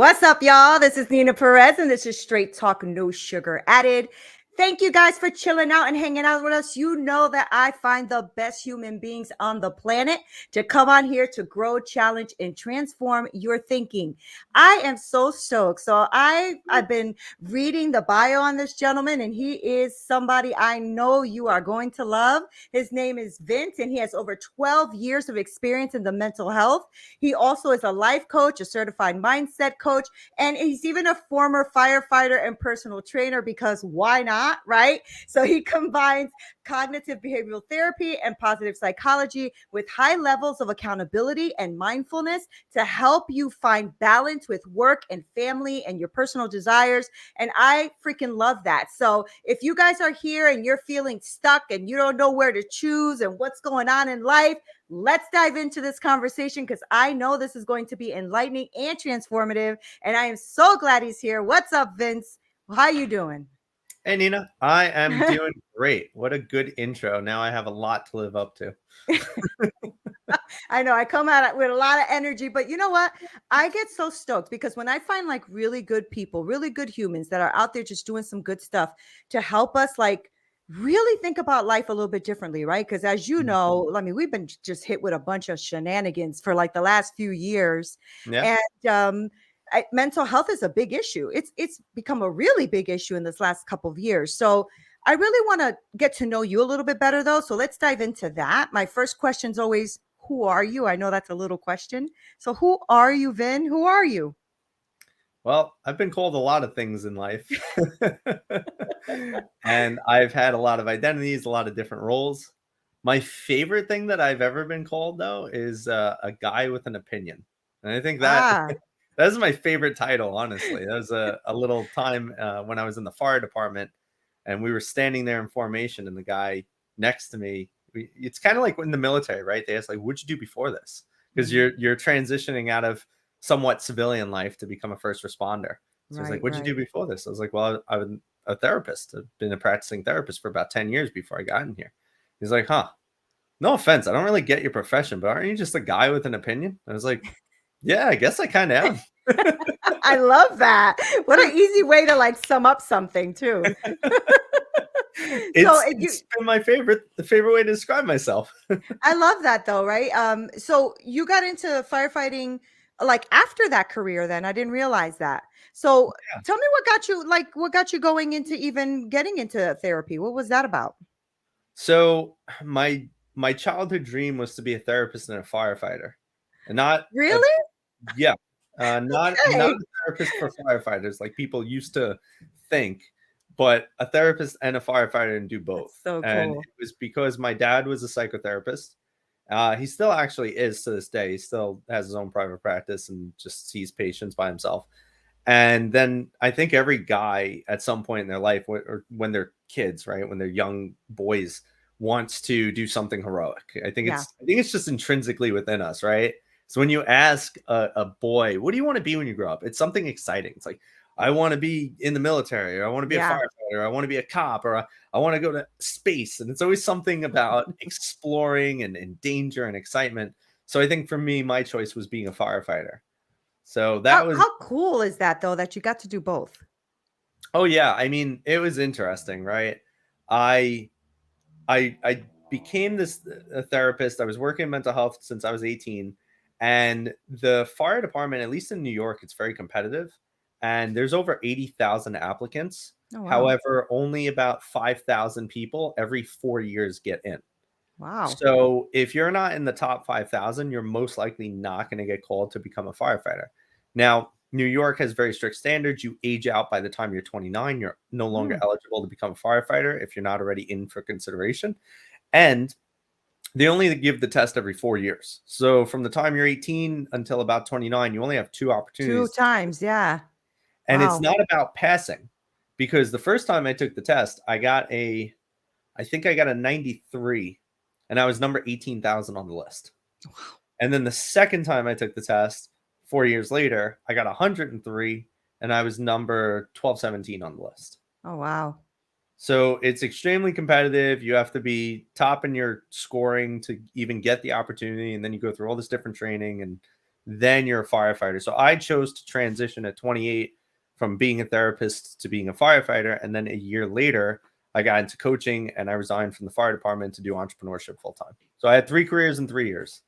What's up, y'all? This is Neena Perez, and this is Straight Talk, No Sugar Added. Thank you guys for chilling out and hanging out with us. You know that I find the best human beings on the planet to come on here to grow, challenge, and transform your thinking. I am so stoked. I've been reading the bio on this gentleman, and he is somebody I know you are going to love. His name is Vince, and he has over 12 years of experience in the mental health. He also is a life coach, a certified mindset coach, and he's even a former firefighter and personal trainer because why not, right? So he combines cognitive behavioral therapy and positive psychology with high levels of accountability and mindfulness to help you find balance with work and family and your personal desires. And I freaking love that. So if you guys are here and you're feeling stuck and you don't know where to choose and what's going on in life, let's dive into this conversation because I know this is going to be enlightening and transformative. And I am so glad he's here. What's up, Vince? How you doing? Hey, Nina, I am doing great. What a good intro. Now I have a lot to live up to. I know I come at it with a lot of energy, but you know what? I get so stoked because when I find like really good people, really good humans that are out there just doing some good stuff to help us like really think about life a little bit differently, right? Because as you know, I mean, we've been just hit with a bunch of shenanigans for like the last few years. Yeah. And mental health is a big issue. It's become a really big issue in this last couple of years. So I really want to get to know you a little bit better, though. So let's dive into that. My first question is always, who are you? I know that's a little question. So who are you, Vin? Who are you? Well, I've been called a lot of things in life. And I've had a lot of identities, a lot of different roles. My favorite thing that I've ever been called, though, is a guy with an opinion. And I think that Ah, that is my favorite title, honestly. That was a little time when I was in the fire department and we were standing there in formation, and the guy next to me, it's kind of like in the military, right? They ask, like, what'd you do before this? Because you're transitioning out of somewhat civilian life to become a first responder. So he's like, right, what'd you do right. before this? I was like, well, I was a therapist. I've been a practicing therapist for about 10 years before I got in here. He's like, huh, no offense, I don't really get your profession, but aren't you just a guy with an opinion? I was like, yeah, I guess I kind of am. I love that. What an easy way to like sum up something too. So if you It's been my favorite way to describe myself. I love that though, right? So you got into firefighting like after that career then. I didn't realize that. So tell me what got you going into even getting into therapy? What was that about? So my childhood dream was to be a therapist and a firefighter, and not a Really? yeah, not Okay. a therapist for firefighters like people used to think, but a therapist and a firefighter and do both. That's so And it cool. was because my dad was a psychotherapist. He still actually is to this day. He still has his own private practice and just sees patients by himself. And then I think every guy at some point in their life, or when they're kids, right, when they're young boys, wants to do something heroic. Yeah. I think it's just intrinsically within us, right? So when you ask a boy, what do you want to be when you grow up? It's something exciting. It's like, I want to be in the military, or I want to be a Yeah. firefighter, or I want to be a cop, or I want to go to space. And it's always something about exploring and danger and excitement. So I think for me, my choice was being a firefighter. So that was How cool is that though that you got to do both? Oh yeah, I mean, it was interesting, right? I I became this a therapist. I was working in mental health since I was 18, and the fire department, at least in New York, it's very competitive, and there's over 80,000 applicants. Oh wow. However, only about 5,000 people every 4 years get in. Wow. So, if you're not in the top 5,000, you're most likely not going to get called to become a firefighter. Now, New York has very strict standards. You age out by the time you're 29. You're no longer Mm, eligible to become a firefighter if you're not already in for consideration. And they only give the test every 4 years. So, from the time you're 18 until about 29, you only have two two opportunities. times, yeah. And it's Wow. not about passing, because the first time I took the test, I think I got a 93, and I was number 18,000 on the list. And then the second time I took the test, 4 years later, I got 103, and I was number 1217 on the list. Oh wow. So it's extremely competitive. You have to be top in your scoring to even get the opportunity. And then you go through all this different training. And then you're a firefighter. So I chose to transition at 28 from being a therapist to being a firefighter. And then a year later, I got into coaching and I resigned from the fire department to do entrepreneurship full time. So I had 3 careers in 3 years.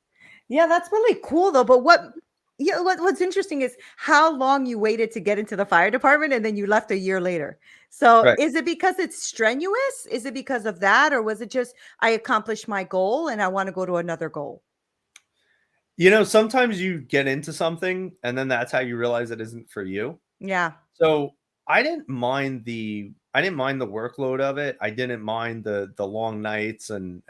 Yeah, that's really cool though. But what's interesting is how long you waited to get into the fire department and then you left a year later. So Right. is it because it's strenuous? Is it because of that? Or was it just I accomplished my goal and I want to go to another goal? Sometimes you get into something and then that's how you realize it isn't for you. Yeah. So I didn't mind the workload of it. I didn't mind the long nights and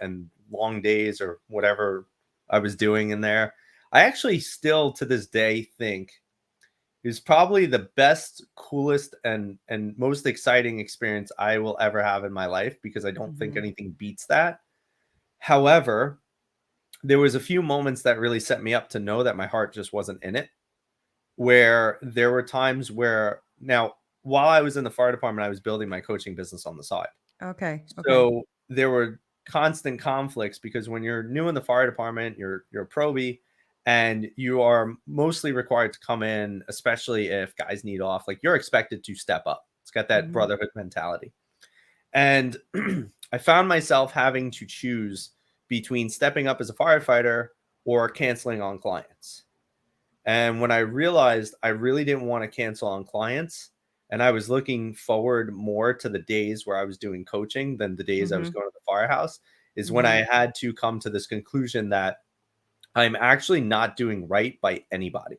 long days or whatever I was doing in there. I actually still to this day think it was probably the best, coolest, and most exciting experience I will ever have in my life because I don't think Mhm. anything beats that. However, there was a few moments that really set me up to know that my heart just wasn't in it. Where there were times where now, while I was in the fire department, I was building my coaching business on the side. Okay. Okay. So there were constant conflicts because when you're new in the fire department, you're a probie and you are mostly required to come in, especially if guys need off, like you're expected to step up. It's got that Mhm. brotherhood mentality. And I found myself having to choose between stepping up as a firefighter or canceling on clients. And when I realized I really didn't want to cancel on clients, and I was looking forward more to the days where I was doing coaching than the days I was Mhm. going to the firehouse, is when Mhm. I had to come to this conclusion that I'm actually not doing right by anybody.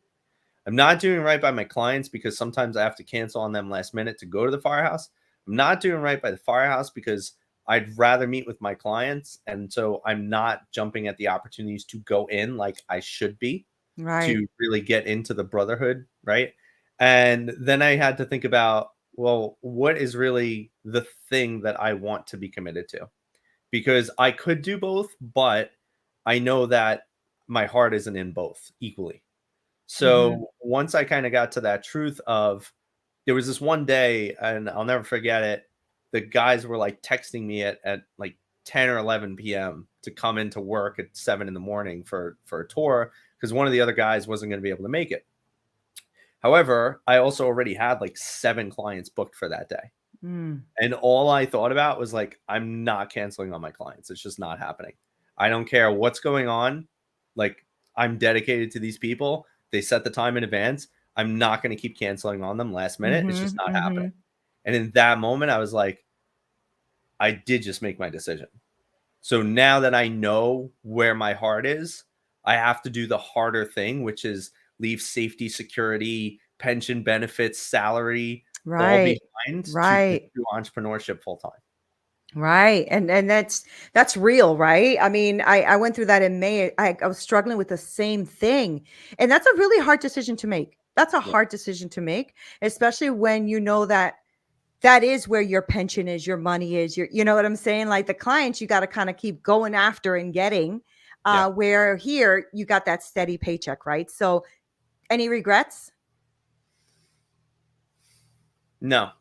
I'm not doing right by my clients because sometimes I have to cancel on them last minute to go to the firehouse. I'm not doing right by the firehouse because I'd rather meet with my clients. And so I'm not jumping at the opportunities to go in like I should be Right. to really get into the brotherhood, right? And then I had to think about, well, what is really the thing that I want to be committed to? Because I could do both, but I know that my heart isn't in both equally. Mhm. So once I kind of got to that truth of there was this one day, and I'll never forget it. The guys were like texting me at like 10 or 11 p.m. to come into work at 7 in the morning for a tour because one of the other guys wasn't going to be able to make it. However, I also already had like 7 clients booked for that day. Mm. And all I thought about was like, I'm not canceling on my clients. It's just not happening. I don't care what's going on. Like, I'm dedicated to these people. They set the time in advance. I'm not going to keep canceling on them last minute. It's just Mhm. not happening. Mhm. And in that moment, I was like, I did just make my decision. So now that I know where my heart is, I have to do the harder thing, which is leave safety, security, pension benefits, salary all Right. behind to Right. pursue entrepreneurship full time. Right. And that's real, right? I mean, I went through that in May. I was struggling with the same thing. And that's a really hard decision to make. That's a Yeah. hard decision to make, especially when you know that that is where your pension is, your money is, your you know what I'm saying? Like the clients you got to kind of keep going after and getting Yeah. where here you got that steady paycheck, right? So any regrets? No,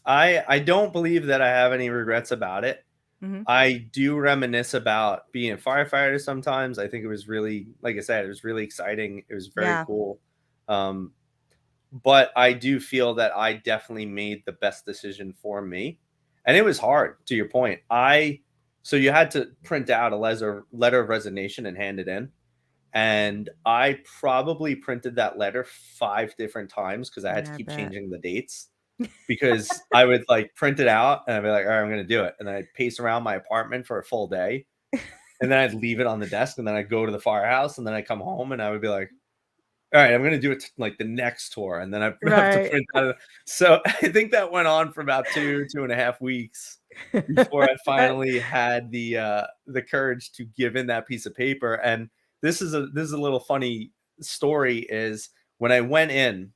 I don't believe that I have any regrets about it. Mhm. I do reminisce about being a firefighter sometimes. I think it was really, like I said, it was really exciting. It was very Yeah. cool. Um, but I do feel that I definitely made the best decision for me. And it was hard, to your point. So you had to print out a letter of resignation and hand it in. And I probably printed that letter 5 different times because I had to Yeah, I keep bet. changing the dates because I would like print it out and I'd be like, all right, I'm going to do it. And then I'd pace around my apartment for a full day. And then I'd leave it on the desk and then I'd go to the firehouse and then I'd come home and I would be like, all right, I'm going to do it like the next tour. And then I have to Right. print out. So I think that went on for about 2.5 weeks before I That finally had the courage to give in that piece of paper. And this is a little funny story is when I went in,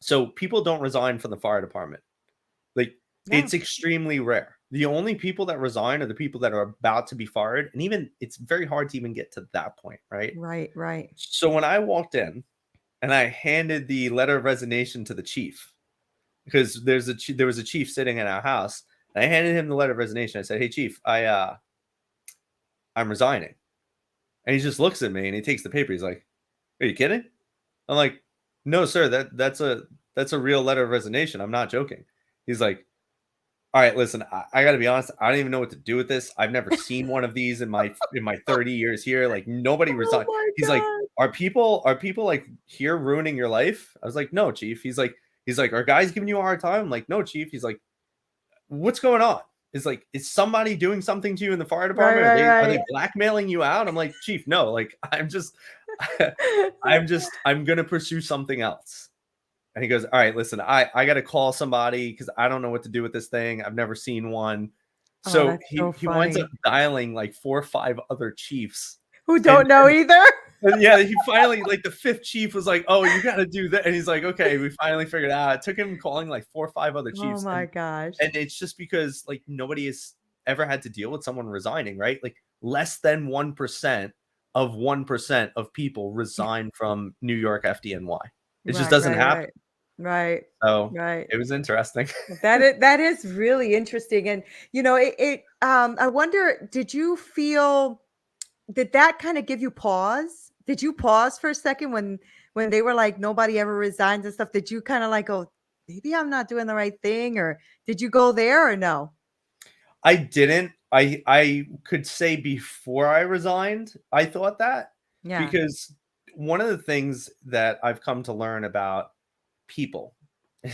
so people don't resign from the fire department. Like, yeah. it's extremely rare. The only people that resign are the people that are about to be fired, and even it's very hard to even get to that point, right? Right, right. So when I walked in and I handed the letter of resignation to the chief, because there was a chief sitting in our house, and I handed him the letter of resignation. I said, "Hey, chief, I'm resigning." And he just looks at me and he takes the paper. He's like, "Are you kidding?" I'm like, no, sir, that's a real letter of resignation. I'm not joking. He's like, all right, listen, I got to be honest. I don't even know what to do with this. I've never seen one of these in my 30 years here. Like nobody Oh resigned. my He's like, God. are people like here ruining your life? I was like, no, chief. He's like, are guys giving you a hard time? I'm like, no, chief. He's like, what's going on? It's like, is somebody doing something to you in the fire Right, department? Are they right, blackmailing you out? I'm like, chief, no. Like, I'm just, right. I'm gonna pursue something else. And he goes, all right, listen, I got to call somebody because I don't know what to do with this thing. I've never seen one. Oh, So that's so he winds up funny. dialing like 4 or 5 other chiefs. Who And, don't know either? and yeah, he finally, like the fifth chief was like, oh, you got to do that. And he's like, okay, we finally figured it out. It took him calling like 4 or 5 other Oh chiefs. my And gosh. it's just because like nobody has ever had to deal with someone resigning, right? Like less than 1% of 1% of people resign from New York FDNY. It just Right, doesn't right, happen. right. Right, So right. it was interesting. That is really interesting. And I wonder, did that kind of give you pause? Did you pause for a second when they were like nobody ever resigns and stuff? Did you kind of like go, maybe I'm not doing the right thing? Or did you go there or no? I didn't. I could say before I resigned, I thought that Yeah. because one of the things that I've come to learn about people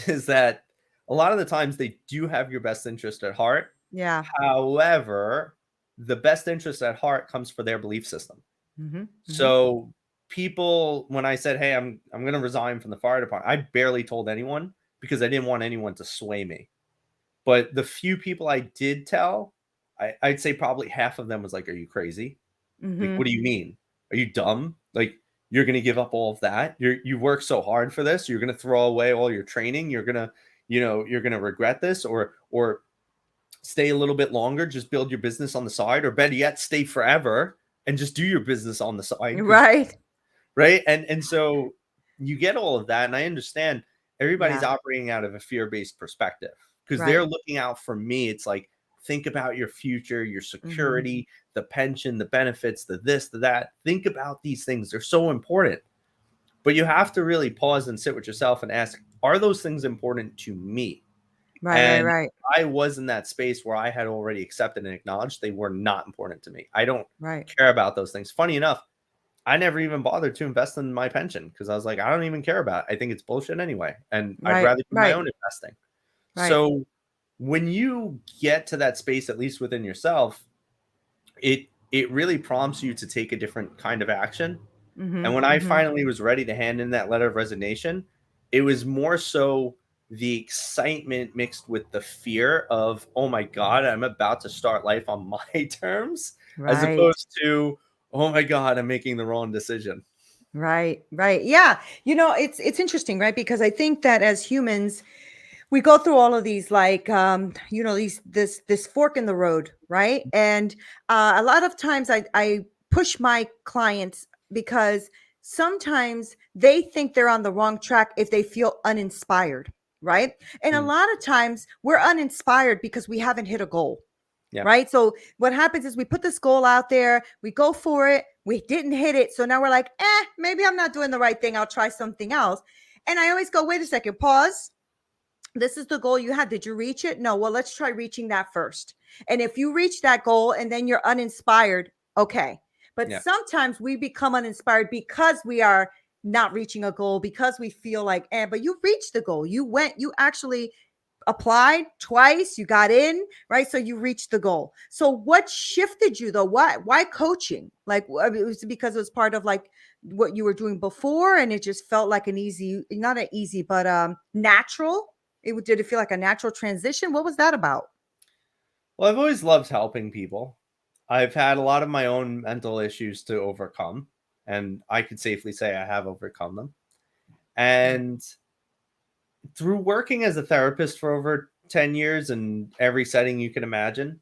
is that a lot of the times they do have your best interest at heart. Yeah. However, the best interest at heart comes for their belief system. Mm-hmm. Mm-hmm. So people, when I said, "Hey, I'm going to resign from the fire department," I barely told anyone because I didn't want anyone to sway me. But the few people I did tell, I'd say probably half of them was like, "Are you crazy? Like, Mm-hmm. what do you mean? Are you dumb? Like, you're gonna give up all of that? You work so hard for this. You're gonna throw away all your training. You're gonna regret this, or stay a little bit longer, just build your business on the side, or better yet, stay forever and just do your business on the side because Right. right? And so you get all of that, and I understand everybody's Yeah. operating out of a fear-based perspective because they're Right. looking out for me. It's like, think about your future, your Mm-hmm. security, the pension, the benefits, the this, the that. Think about these things. They're so important. But you have to really pause and sit with yourself and ask, are those things important to me? Right, right, And right, I was in that space where I had already accepted and acknowledged they were not important to me. I don't right, care about those things. Funny enough, I never even bothered to invest in my pension because I was like, I don't even care about it. I think it's bullshit anyway. And I'd right, rather do my right, own investing. right. So when you get to that space, at least within yourself, it really prompts you to take a different kind of action. Mm-hmm. And when I Mm-hmm. finally was ready to hand in that letter of resignation, it was more so the excitement mixed with the fear of, oh my God, I'm about to start life on my terms, as Right. opposed to, oh my God, I'm making the wrong decision. Right, right. Yeah. It's interesting, right? Because I think that as humans, we go through all of these like these this fork in the road, right? And a lot of times I push my clients because sometimes they think they're on the wrong track if they feel uninspired, right? And a Mm, lot of times we're uninspired because we haven't hit a goal, yeah. right? So what happens is we put this goal out there, we go for it, we didn't hit it. So now we're like, maybe I'm not doing the right thing. I'll try something else. And I always go, wait a second, pause. This is the goal you had. Did you reach it? No. Well, let's try reaching that first. And if you reach that goal and then you're uninspired, okay. But Yeah. sometimes we become uninspired because we are not reaching a goal because we feel like, but you reached the goal. You actually applied twice, you got in, right? So you reached the goal. So what shifted you though? Why coaching? Like, I mean, it was because it was part of like what you were doing before and it just felt like an easy, not an easy, but natural. Did it feel like a natural transition? What was that about? Well, I've always loved helping people. I've had a lot of my own mental issues to overcome, and I could safely say I have overcome them. And through working as a therapist for over 10 years in every setting you can imagine,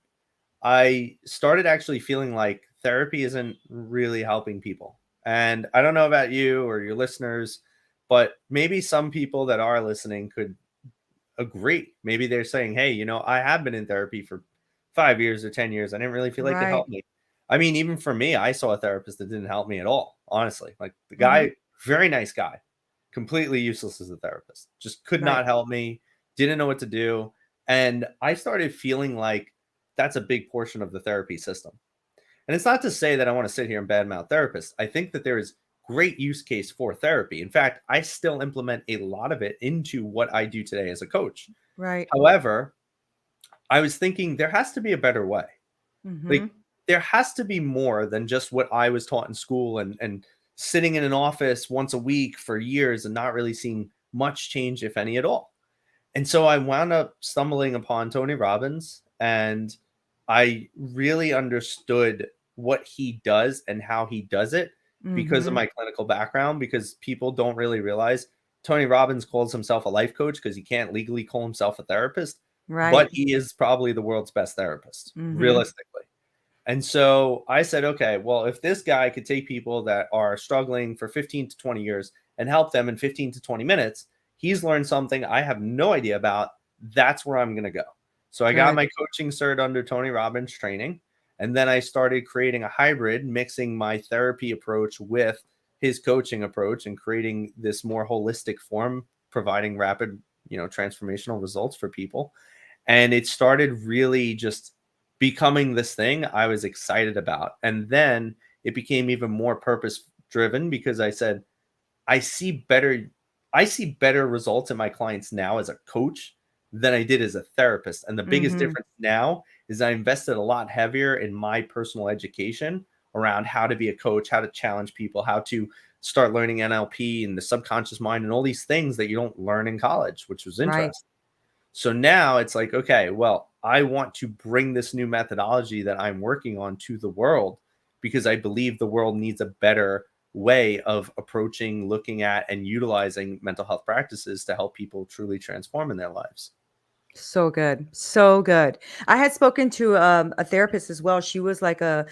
I started actually feeling like therapy isn't really helping people. And I don't know about you or your listeners, but maybe some people that are listening could agree. Maybe they're saying, hey, I have been in therapy for 5 years or 10 years. I didn't really feel like it Right. helped me. I mean, even for me, I saw a therapist that didn't help me at all, honestly. Like the Mm-hmm. guy, very nice guy. completely useless as a therapist. Just could Right. not help me, didn't know what to do. And I started feeling like that's a big portion of the therapy system. And it's not to say that I want to sit here and badmouth therapists. I think that there is great use case for therapy. In fact, I still implement a lot of it into what I do today as a coach. Right. However, I was thinking there has to be a better way. Mm-hmm. Like there has to be more than just what I was taught in school and sitting in an office once a week for years and not really seeing much change, if any at all. And so I wound up stumbling upon Tony Robbins, and I really understood what he does and how he does it because of Mm-hmm. my clinical background, because people don't really realize Tony Robbins calls himself a life coach because he can't legally call himself a therapist, Right. but he is probably the world's best therapist, Mm-hmm. realistically. And so I said, okay, well, if this guy could take people that are struggling for 15 to 20 years and help them in 15 to 20 minutes, he's learned something I have no idea about. That's where I'm going to go. So I got Good. my coaching cert under Tony Robbins training. And then I started creating a hybrid, mixing my therapy approach with his coaching approach and creating this more holistic form, providing rapid, transformational results for people. And it started really just becoming this thing I was excited about. And then it became even more purpose driven because I said, I see better I see better results in my clients now as a coach than I did as a therapist. And the biggest Mm-hmm. difference now is I invested a lot heavier in my personal education around how to be a coach, how to challenge people, how to start learning NLP and the subconscious mind and all these things that you don't learn in college, which was Right. interesting. So now it's like, okay, well, I want to bring this new methodology that I'm working on to the world because I believe the world needs a better way of approaching, looking at, and utilizing mental health practices to help people truly transform in their lives. So good. So good. I had spoken to a therapist as well. She was like a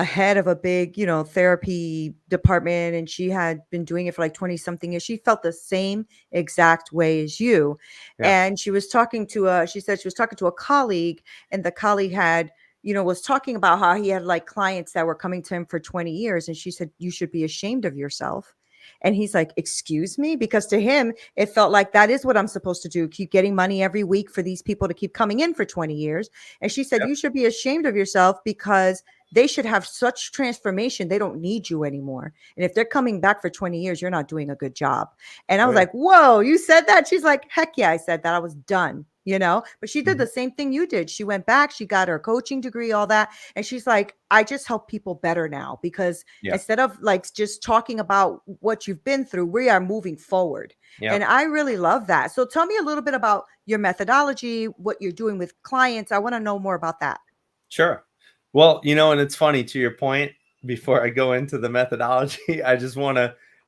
head of a big, therapy department, and she had been doing it for like 20 something years. She felt the same exact way as you. Yeah. And she said she was talking to a colleague, and the colleague had, was talking about how he had like clients that were coming to him for 20 years. And she said, you should be ashamed of yourself. And he's like, excuse me? Because to him, it felt like that is what I'm supposed to do. Keep getting money every week for these people to keep coming in for 20 years. And she said, Yep. you should be ashamed of yourself because they should have such transformation. They don't need you anymore. And if they're coming back for 20 years, you're not doing a good job. And I Oh, was yeah. like, whoa, you said that? She's like, heck yeah, I said that. I was done. But she did Mhm. the same thing you did. She went back, she got her coaching degree, all that. And she's like, I just help people better now because Yeah. instead of like just talking about what you've been through, we are moving forward. Yeah. And I really love that. So tell me a little bit about your methodology, what you're doing with clients. I want to know more about that. Sure. Well, and it's funny to your point, before I go into the methodology, I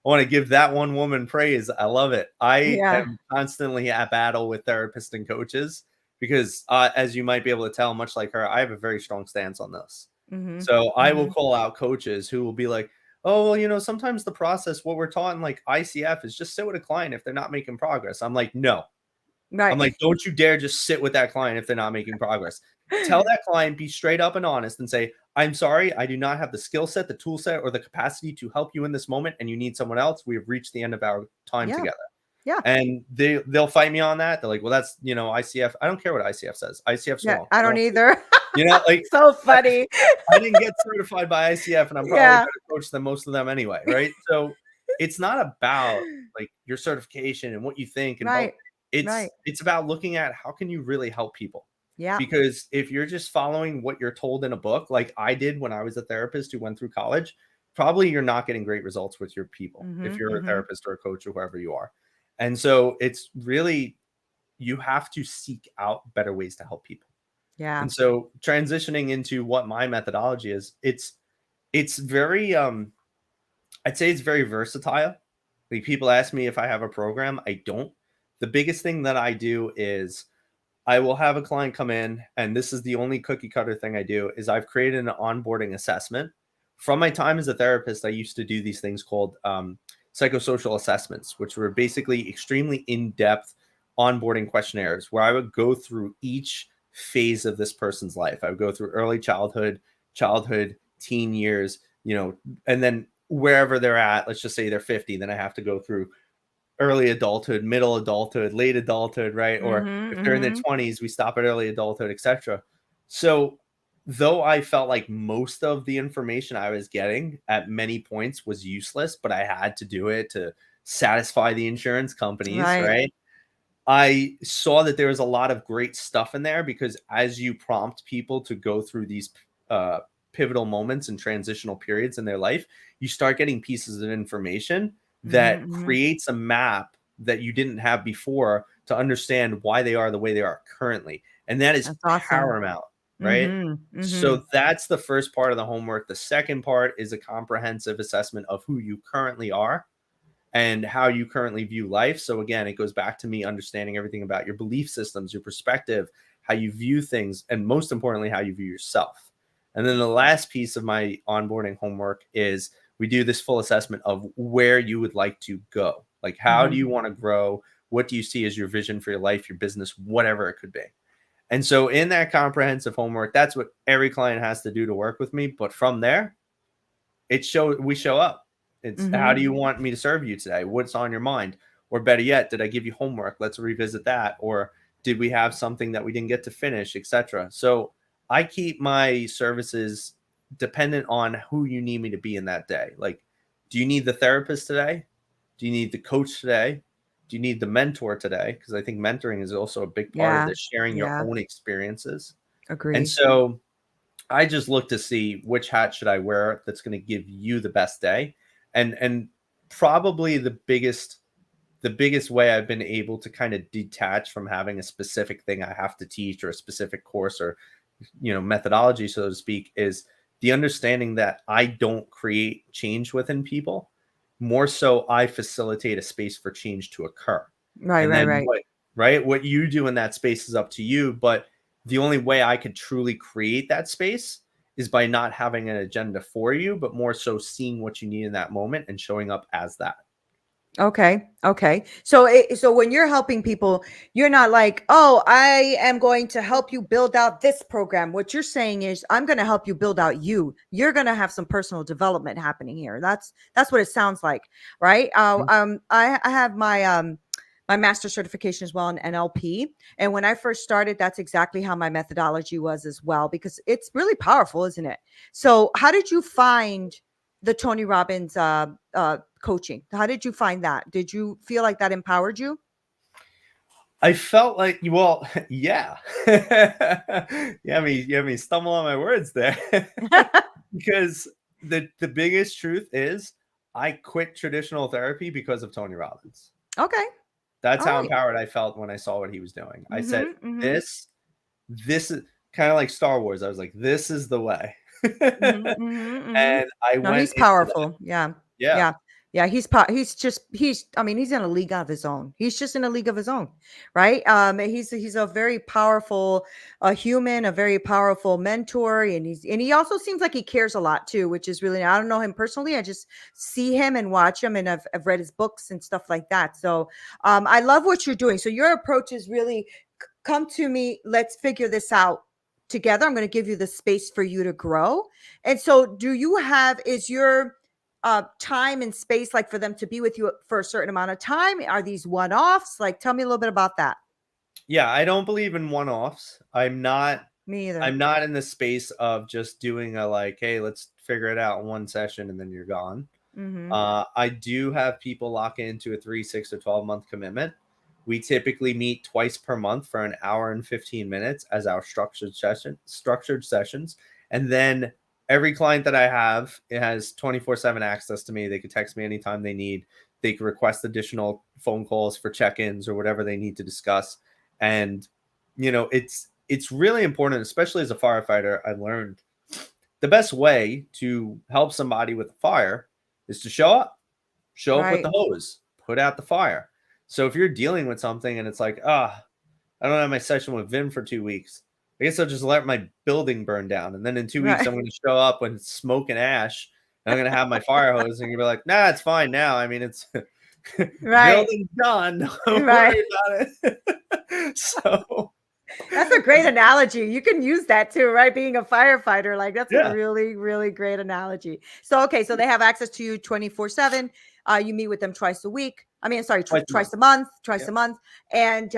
want to give that one woman praise. I love it. I Yeah. am constantly at battle with therapists and coaches because as you might be able to tell, much like her, I have a very strong stance on this. Mm-hmm. So I will Mm-hmm. call out coaches who will be like, "Oh, well, sometimes the process, what we're taught in like ICF is just sit with a client if they're not making progress." I'm like, "No." I'm Right. like, "Don't you dare just sit with that client if they're not making progress. Tell that client, be straight up and honest and say, I'm sorry, I do not have the skill set, the tool set, or the capacity to help you in this moment, and you need someone else. We have reached the end of our time Yeah. together." Yeah. And they'll fight me on that. They're like, "Well, that's ICF." I don't care what ICF says. ICF's Yeah. wrong. I I don't don't, either. like So I, funny. I didn't get certified by ICF, and I'm probably a Yeah. better coach than most of them anyway, right? So it's not about like your certification and what you think and Right. Right. it's about looking at how can you really help people. Yeah. Because if you're just following what you're told in a book, like I did when I was a therapist who went through college, probably you're not getting great results with your people if Mm-hmm. you're a Mm-hmm. therapist or a coach or whoever you are. And so it's really you have to seek out better ways to help people. Yeah. And so transitioning into what my methodology is, it's very I'd say it's very versatile. Like people ask me if I have a program, I don't. The biggest thing that I do is I will have a client come in, and this is the only cookie cutter thing I do is I've created an onboarding assessment. From my time as a therapist, I used to do these things called psychosocial assessments, which were basically extremely in-depth onboarding questionnaires where I would go through each phase of this person's life. I would go through early childhood, teen years, and then wherever they're at, let's just say they're 50, then I have to go through early adulthood, middle adulthood, late adulthood, right? Or if they're in their Mm-hmm. 20s, we stop at early adulthood, etc. So, though I felt like most of the information I was getting at many points was useless, but I had to do it to satisfy the insurance companies, Right. right? I saw that there was a lot of great stuff in there because as you prompt people to go through these uh, pivotal moments and transitional periods in their life, you start getting pieces of information Mm-hmm. that Mm-hmm. creates a map that you didn't have before to understand why they are the way they are currently. And that is That's awesome. paramount, right? Mm-hmm. Mm-hmm. So that's the first part of the homework. The second part is a comprehensive assessment of who you currently are and how you currently view life. So again, it goes back to me understanding everything about your belief systems, your perspective, how you view things, and most importantly, how you view yourself. And then the last piece of my onboarding homework is we do this full assessment of where you would like to go. Like, how do Mm-hmm. you want to grow? What do you see as your vision for your life, your business, whatever it could be? And so, in that comprehensive homework, that's what every client has to do to work with me. But from there, we show up. It's how Mm-hmm. do you want me to serve you today? What's on your mind? Or better yet, did I give you homework? Let's revisit that. Or did we have something that we didn't get to finish, etc. So I keep my services dependent on who you need me to be in that day. Like, do you need the therapist today? Do you need the coach today? Do you need the mentor today? Because I think mentoring is also a big part of Yeah. this, sharing your Yeah. own experiences. And Agree. so I just look to see which hat should I wear that's going to give you the best day. And probably the biggest way I've been able to kind of detach from having a specific thing I have to teach or a specific course or methodology, so to speak, is the understanding that I don't create change within people. More so I facilitate a space for change to occur. Right. And Right. then Right. what you do in that space is up to you, but the only way I could truly create that space is by not having an agenda for you, but more so seeing what you need in that moment and showing up as that. Okay. Okay. So so when you're helping people, you're not like, "Oh, I am going to help you build out this program." What you're saying is, "I'm going to help you build out you. You're going to have some personal development happening here." That's what it sounds like, right? Mhm. I have my master certification as well in NLP, and when I first started, that's exactly how my methodology was as well because it's really powerful, isn't it? So, how did you find the Tony Robbins coaching? How did you find that? Did you feel like that empowered you? I felt like, well, yeah. You have me stumble on my words there. Because the biggest truth is I quit traditional therapy because of Tony Robbins. Okay. That's All how right. empowered I felt when I saw what he was doing. I said, Mhm. Mhm. this is kind of like Star Wars. I was like, this is the way. Mhm. Mhm. Mhm. And I No, went he's into that. powerful. Yeah. Yeah. Yeah. Yeah, he's I mean, he's in a league of his own. He's just in a league of his own, right? He's a very powerful human, a very powerful mentor, and he also seems like he cares a lot too, which is really, I don't know him personally. I just see him and watch him, and I've read his books and stuff like that. So I love what you're doing. So your approach is really come to me, let's figure this out together. I'm going to give you the space for you to grow. And so do you have, is your time and space like for them to be with you for a certain amount of time? Are these one-offs? Like, tell me a little bit about that. Yeah. I don't believe in one-offs. Me either. I'm not in the space of just doing a like, hey, let's figure it out in one session and then you're gone. Mm-hmm. I do have people lock into a 3, 6, or 12-month commitment. We typically meet twice per month for an hour and 15 minutes as our structured sessions. And then every client that I have, it has 24/7 access to me. They can text me anytime they need. They can request additional phone calls for check-ins or whatever they need to discuss. And it's really important, especially as a firefighter. I learned the best way to help somebody with a fire is to show up with Right. the hose, put out the fire. So if you're dealing with something and it's like, I don't have my session with Vin for 2 weeks, I guess I'll just let my building burn down. And then in 2 weeks, Right. I'm going to show up when it's smoke and ash. And I'm going to have my fire hose and you're like, nah, it's fine now. I mean, it's Right. building's done. Don't Right. worry about it. So, That's a great analogy. You can use that too, right? Being a firefighter, like that's a yeah. really, really great analogy. So, okay, so they have access to you 24/7. You meet with them twice a week. I mean, sorry, Twice a month. twice a month, Yep.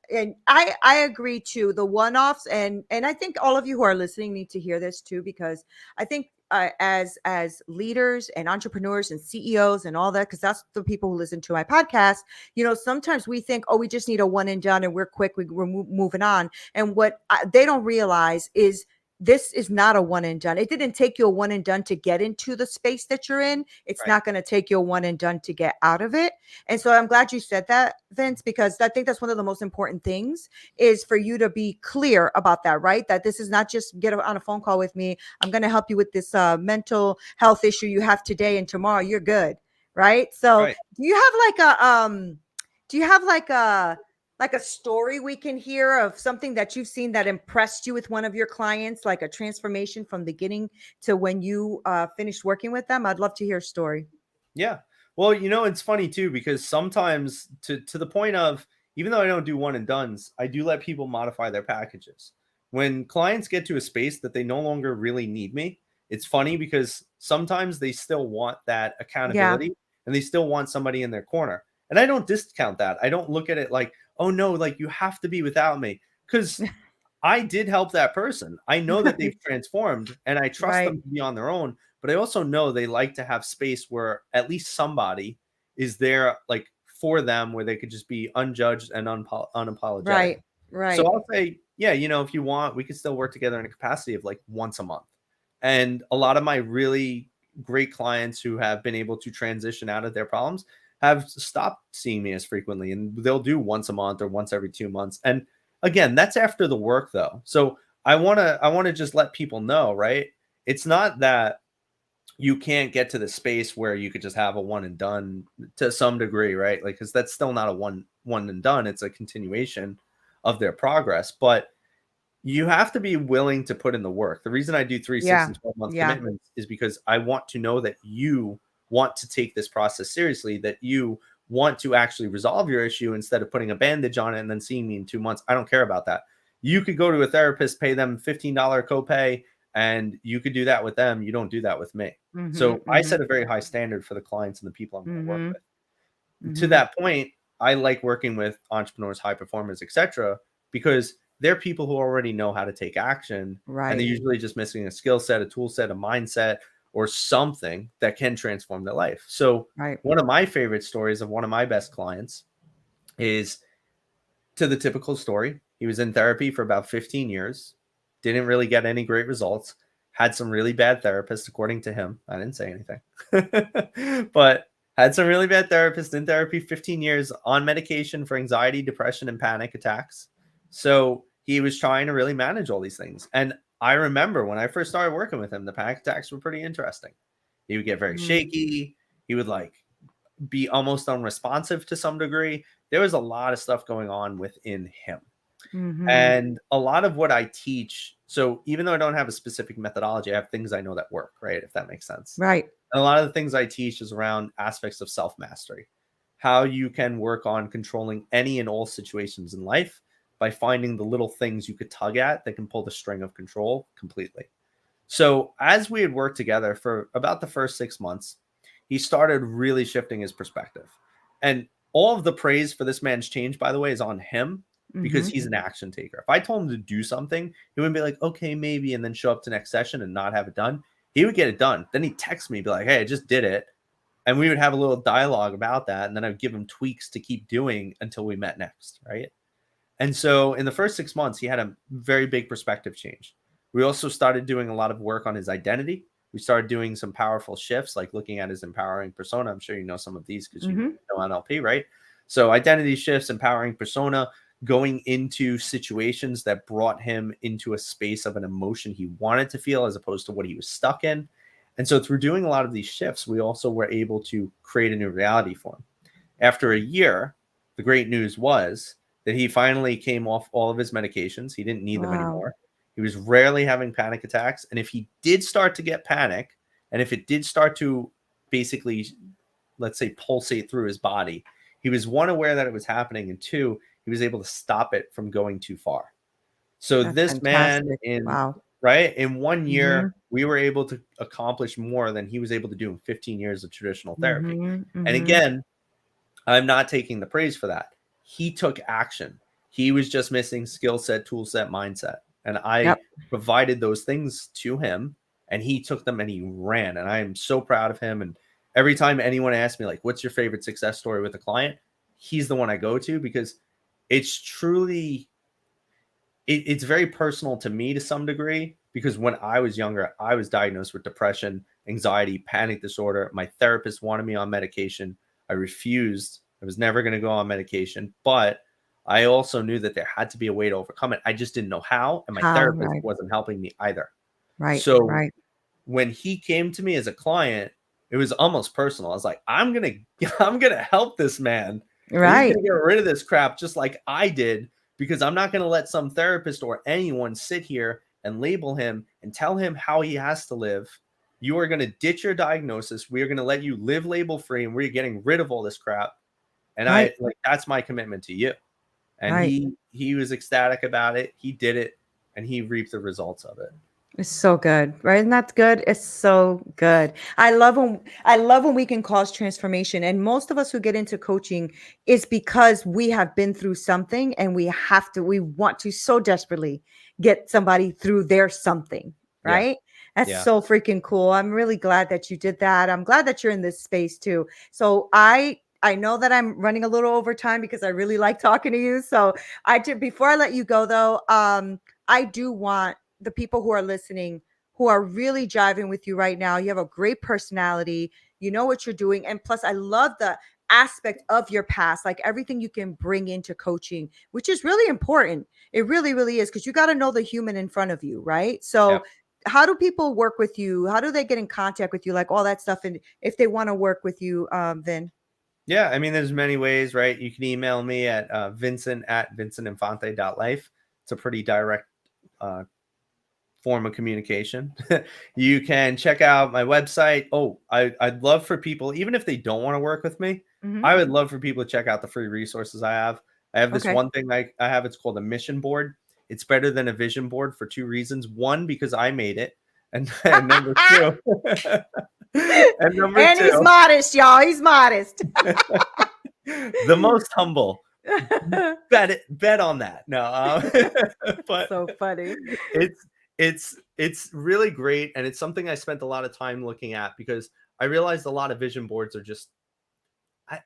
and I agree too. The one-offs, and I think all of you who are listening need to hear this too, because I think as leaders and entrepreneurs and CEOs and all that, because that's the people who listen to my podcast. Sometimes we think, oh, we just need a one and done, and we're quick, we're moving on. And what they don't realize is this is not a one and done. It didn't take you a one and done to get into the space that you're in. It's Right. not going to take you a one and done to get out of it. And so I'm glad you said that, Vince, because I think that's one of the most important things is for you to be clear about that, right? That this is not just get on a phone call with me. I'm going to help you with this mental health issue you have today, and tomorrow you're good. Right. So Right. do you have like a story we can hear of something that you've seen that impressed you with one of your clients, like a transformation from beginning to when you finished working with them? I'd love to hear a story. Yeah. Well, it's funny too, because sometimes to the point of, even though I don't do one and dones, I do let people modify their packages. When clients get to a space that they no longer really need me, it's funny because sometimes they still want that Yeah. accountability and they still want somebody in their corner. And I don't discount that. I don't look at it like, oh no, like you have to be without me. Because I did help that person. I know that they've transformed and I trust Right. them to be on their own, but I also know they like to have space where at least somebody is there, like for them, where they could just be unjudged and unapologetic. Right. So Right. I'll say, yeah, if you want, we could still work together in a capacity of like once a month. And a lot of my really great clients who have been able to transition out of their problems have stopped seeing me as frequently, and they'll do once a month or once every 2 months. And again, that's after the work though. So I want to just let people know, right? It's not that you can't get to the space where you could just have a one and done to some degree, right? Like, because that's still not a one and done. It's a continuation of their progress, but you have to be willing to put in the work. The reason I do 3, 6, Yeah. and 12-month Yeah. commitments is because I want to know that you want to take this process seriously, that you want to actually resolve your issue instead of putting a bandage on it and then seeing me in 2 months. I don't care about that. You could go to a therapist, pay them $15 copay, and you could do that with them. You don't do that with me. Mm-hmm. So I Mm-hmm. set a very high standard for the clients and the people I'm going to work Mm-hmm. with. To Mm-hmm. that point, I like working with entrepreneurs, high performers, etc., because they're people who already know how to take action, and they're Right. usually just missing a skill set, a tool set, a mindset, or something that can transform their life. So Right. one of my favorite stories of one of my best clients is, to the typical story. He was in therapy for about 15 years, didn't really get any great results, had some really bad therapists, according to him. I didn't say anything, but had some really bad therapists in therapy, 15 years on medication for anxiety, depression, and panic attacks. So he was trying to really manage all these things. And I remember when I first started working with him, the panic attacks were pretty interesting. He would get very Mm-hmm. shaky. He would like be almost unresponsive to some degree. There was a lot of stuff going on within him. Mm-hmm. And a lot of what I teach, so even though I don't have a specific methodology, I have things I know that work, right? If that makes sense. Right. And a lot of the things I teach is around aspects of self mastery, how you can work on controlling any and all situations in life by finding the little things you could tug at that can pull the string of control completely. So, as we had worked together for about the first 6 months, he started really shifting his perspective. And all of the praise for this man's change, by the way, is on him because Mm-hmm. he's an action taker. If I told him to do something, he wouldn't be like, okay, maybe, and then show up to next session and not have it done. He would get it done. Then he'd text me, be like, hey, I just did it. And we would have a little dialogue about that. And then I'd give him tweaks to keep doing until we met next. Right. And so in the first 6 months, he had a very big perspective change. We also started doing a lot of work on his identity. We started doing some powerful shifts, like looking at his empowering persona. I'm sure you know some of these because you Mm-hmm. know NLP, right? So identity shifts, empowering persona, going into situations that brought him into a space of an emotion he wanted to feel as opposed to what he was stuck in. And so through doing a lot of these shifts, we also were able to create a new reality for him. After a year, the great news was that he finally came off all of his medications. He didn't need them Wow. anymore. He was rarely having panic attacks. And if he did start to get panic, and if it did start to basically, let's say, pulsate through his body, he was one, aware that it was happening, and two, he was able to stop it from going too far. So That's this man fantastic. in Wow. right? In 1 year, Mhm. we were able to accomplish more than he was able to do in 15 years of traditional therapy. Mhm. And Mhm. again, I'm not taking the praise for that. He took action. He was just missing skill set, tool set, mindset. And I Yep. provided those things to him and he took them and he ran. And I am so proud of him. And every time anyone asks me, like, what's your favorite success story with a client? He's the one I go to because it's truly it's very personal to me to some degree because when I was younger, I was diagnosed with depression, anxiety, panic disorder. My therapist wanted me on medication. I refused. I was never going to go on medication, but I also knew that there had to be a way to overcome it. I just didn't know how, and my How? therapist Right. wasn't helping me either. Right. So Right. when he came to me as a client, it was almost personal. I was like, I'm gonna help this man, and he's Right. gonna get rid of this crap just like I did, because I'm not gonna let some therapist or anyone sit here and label him and tell him how he has to live. You are gonna ditch your diagnosis. We are gonna let you live label free, and we're getting rid of all this crap. And Right. I like that's my commitment to you. And Right. he was ecstatic about it. He did it, and he reaped the results of it. It's so good, right? And that's good. It's so good. I love when we can cause transformation. And most of us who get into coaching is because we have been through something and we want to so desperately get somebody through their something, Yeah, right? That's yeah. so freaking cool. I'm really glad that you did that. I'm glad that you're in this space too. So I know that I'm running a little over time because I really like talking to you. So I did before I let you go though, I do want the people who are listening who are really jiving with you right now. You have a great personality. You know what you're doing. And plus, I love the aspect of your past, like everything you can bring into coaching, which is really important. It really, really is because you got to know the human in front of you, right? Yeah. So, how do people work with you? How do they get in contact with you? Like all that stuff. And if they want to work with you, Vin. Yeah, I mean, there's many ways, right? You can email me at Vincent at vincentinfante.life. It's a pretty direct uh, form of communication. You can check out my website. Oh, I'd love for people, even if they don't want to work with me, Hmm. I would love for people to check out the free resources I have. I have this Okay. one thing I have. It's called a mission board. It's better than a vision board for two reasons. One, because I made it. And number two, and number And he's two, modest, y'all. He's modest. the most humble. Bet on that. No, but So funny. it's it's really great, and it's something I spent a lot of time looking at because I realized a lot of vision boards are just.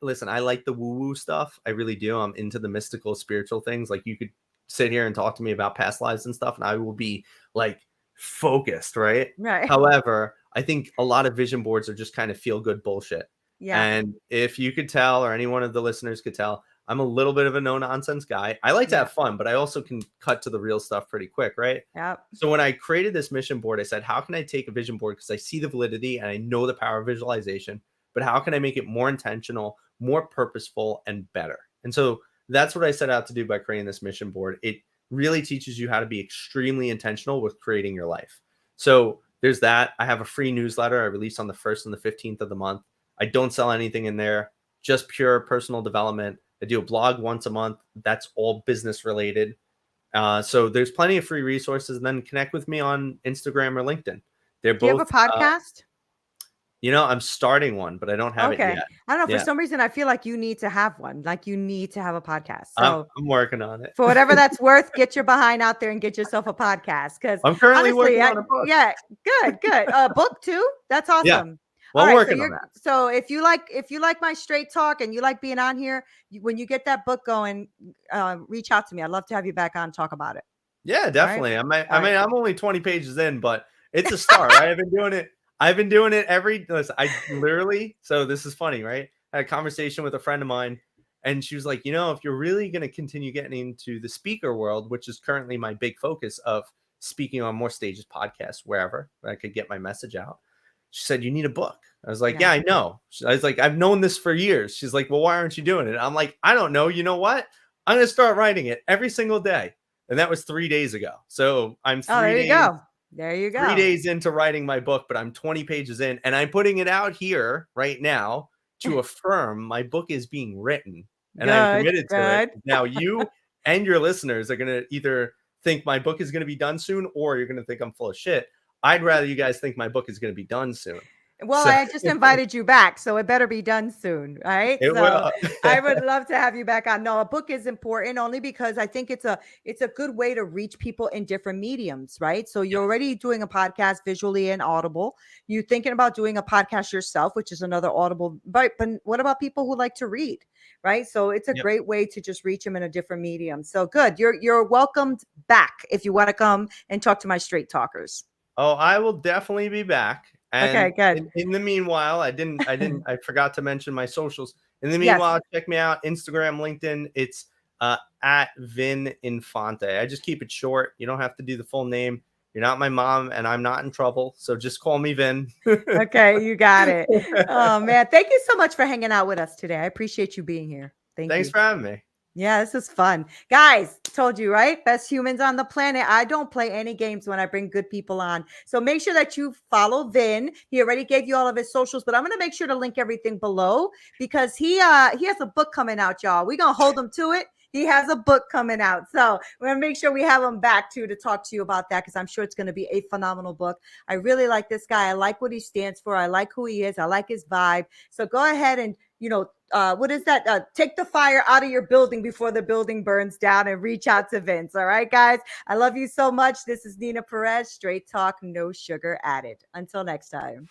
Listen, I like the woo woo stuff. I really do. I'm into the mystical, spiritual things. Like you could sit here and talk to me about past lives and stuff, and I will be like focused, right? Right. However, I think a lot of vision boards are just kind of feel good bullshit. Yeah. And if you could tell, or any one of the listeners could tell, I'm a little bit of a no nonsense guy. I like to Yeah. have fun, but I also can cut to the real stuff pretty quick, right? Yep. So when I created this mission board, I said, how can I take a vision board? Because I see the validity and I know the power of visualization, but how can I make it more intentional, more purposeful, and better? And so that's what I set out to do by creating this mission board. It really teaches you how to be extremely intentional with creating your life. So there's that. I have a free newsletter I release on the 1st and the 15th of the month. I don't sell anything in there, just pure personal development. I do a blog once a month. That's all business related. So there's plenty of free resources. And then connect with me on Instagram or LinkedIn. They're Do you have a both, podcast? I'm starting one, but I don't have it Okay. yet. I don't know. For Yeah, some reason, I feel like you need to have one. Like you need to have a podcast. I'm, So I'm working on it. for whatever that's worth, get your behind out there and get yourself a podcast. Because I'm currently honestly, working on a book. yeah, good, good. Book too. That's Yeah, awesome. well, All I'm right, so working on that. if you like my straight talk and you like being on here, when you get that book going, reach out to me. I'd love to have you back on and talk about it. Yeah, All right, definitely. all right. I'm only 20 pages in, but it's a start, right? I've been doing it. Listen, I literally, so this is funny, right? I had a conversation with a friend of mine, and she was like, if you're really going to continue getting into the speaker world, which is currently my big focus of speaking on more stages, podcasts, wherever I could get my message out. She said, you need a book. I was like, Yeah. yeah, I know. I was like, I've known this for years. She's like, well, why aren't you doing it? I'm like, I don't know. You know what? I'm going to start writing it every single day. And that was 3 days ago. So I'm Oh, there you go. There you three go. days into writing my book, but I'm 20 pages in, and I'm putting it out here right now to affirm my book is being written, and I'm Good, committed to it. good. Now you and your listeners are going to either think my book is going to be done soon, or you're going to think I'm full of shit. I'd rather you guys think my book is going to be done soon. Well, So I just invited you back, so it better be done soon. All right. it So will. I would love to have you back on. No, a book is important only because I think it's a good way to reach people in different mediums, right? So you're Yes. already doing a podcast visually and audible. You're thinking about doing a podcast yourself, which is another audible. But what about people who like to read? Right. So it's a Yep. great way to just reach them in a different medium. So good. You're welcomed back if you want to come and talk to my straight talkers. Oh, I will definitely be back. Okay, And good. in the meanwhile, I forgot to mention my socials. In the Yes. meanwhile, check me out, Instagram, LinkedIn. It's at Vin Infante. I just keep it short. You don't have to do the full name. You're not my mom, and I'm not in trouble. So just call me Vin. Okay, you got it. Oh man, thank you so much for hanging out with us today. I appreciate you being here. Thank Thanks you. for having me. Yeah, this is fun. Guys, told you, right? Best humans on the planet. I don't play any games when I bring good people on. So make sure that you follow Vin. He already gave you all of his socials, but I'm going to make sure to link everything below because he has a book coming out, y'all. We're going to hold him to it. He has a book coming out. So we're going to make sure we have him back too to talk to you about that because I'm sure it's going to be a phenomenal book. I really like this guy. I like what he stands for. I like who he is. I like his vibe. So go ahead and, what is that? Take the fire out of your building before the building burns down and reach out to Vince. All right, guys. I love you so much. This is Neena Perez. Straight talk, no sugar added. Until next time.